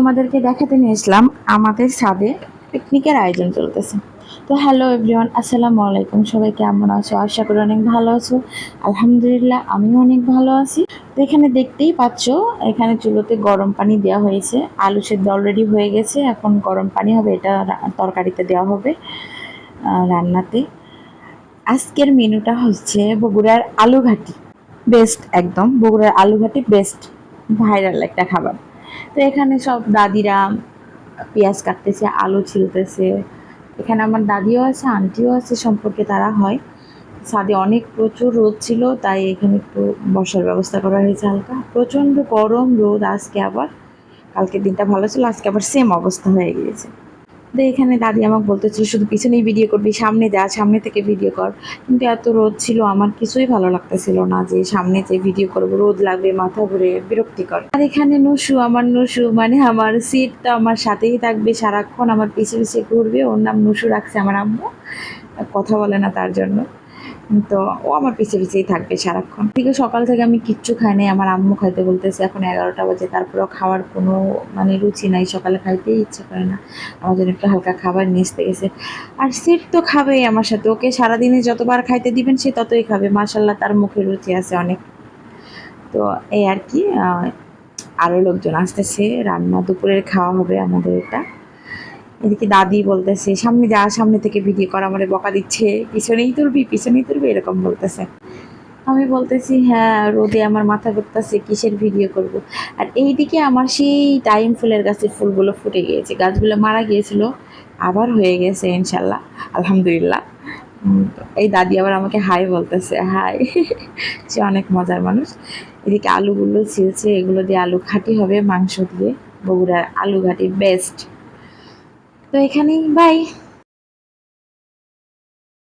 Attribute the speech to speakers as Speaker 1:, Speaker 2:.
Speaker 1: তোমাদেরকে দেখাতে নিয়ে আসলাম আমাদের ছাদে পিকনিকের আয়োজন চলতেছে। তো হ্যালো এভরিওয়ান, আসসালামু আলাইকুম। সবাই কেমন আছো? আশা করি অনেক ভালো আছো। আলহামদুলিল্লাহ, আমিও অনেক ভালো আছি। তো এখানে দেখতেই পাচ্ছ, এখানে চুলোতে গরম পানি দেওয়া হয়েছে। আলু সেদ্ধ অলরেডি হয়ে গেছে, এখন গরম পানি হবে, এটা তরকারিতে দেওয়া হবে রান্নাতে। আজকের মেনুটা হচ্ছে বগুড়ার আলুঘাটি। বেস্ট, একদম বগুড়ার আলুঘাটি বেস্ট, ভাইরাল একটা খাবার। তো এখানে সব দাদিরা পেঁয়াজ কাটতেছে, আলু ছিলতেছে। এখানে আমার দাদিও আছে, আন্টিও আছে, সম্পর্কে তারা হয়। ছাদে অনেক প্রচুর রোদ ছিল, তাই এখানে একটু বসার ব্যবস্থা করা হয়েছে। হালকা প্রচণ্ড গরম রোদ আজকে, আবার কালকের দিনটা ভালো ছিল, আজকে আবার সেম অবস্থা হয়ে গিয়েছে। তো এখানে দাদি আমাকে বলতেছিল শুধু পিছনেই ভিডিও করবি, সামনে যা, সামনে থেকে ভিডিও কর। কিন্তু এত রোদ ছিল, আমার কিছুই ভালো লাগতেছিল না যে সামনে যে ভিডিও করবো, রোদ লাগবে, মাথা ঘুরে, বিরক্তিকর। আর এখানে নুসু, আমার নুসু মানে আমার সিটটা আমার সাথেই থাকবে সারাক্ষণ, আমার পিছে পিছে ঘুরবে। ওর নাম নুসু রাখছে আমার আম্মু, কথা বলে না তার জন্য। তো ও আমার পিছে পিছেই থাকবে সারাক্ষণ। থেকে সকাল থেকে আমি কিচ্ছু খাই নাই, আমার আম্মু খাইতে বলতেছে, এখন 11টা বাজে, তারপরেও খাওয়ার কোনো মানে রুচি নাই, সকালে খাইতেই ইচ্ছা করে না। আমার জন্য একটু হালকা খাবার নিয়ে আসতে গেছে। আর সিট তো খাবেই আমার সাথে, ওকে সারাদিনে যতবার খাইতে দিবেন সে ততই খাবে, মাশাল্লাহ তার মুখে রুচি আছে অনেক। তো এই আর কি, আরও লোকজন আসতেছে, রান্না দুপুরের খাওয়া হবে আমাদের এটা। এদিকে দাদি বলতেছে সামনে যা, সামনে থেকে ভিডিও করা, মানে বকা দিচ্ছে, পিছনেই তুলবি, পিছনেই তুলবি, এরকম বলতেছে। আমি বলতেছি হ্যাঁ, রোদে আমার মাথা ঘুরতেছে, কিসের ভিডিও করব। আর এইদিকে আমার সেই টাইম ফুলের গাছের ফুলগুলো ফুটে গিয়েছে, গাছগুলো মারা গিয়েছিল, আবার হয়ে গেছে ইনশাল্লাহ, আলহামদুলিল্লাহ। এই দাদি আবার আমাকে হাই বলতেছে, হাই। সে অনেক মজার মানুষ। এদিকে আলুগুলো ছিলছে, এগুলো দিয়ে আলু ঘাটি হবে মাংস দিয়ে, বগুড়ার আলু ঘাটি বেস্ট। তো এখানেই বাই।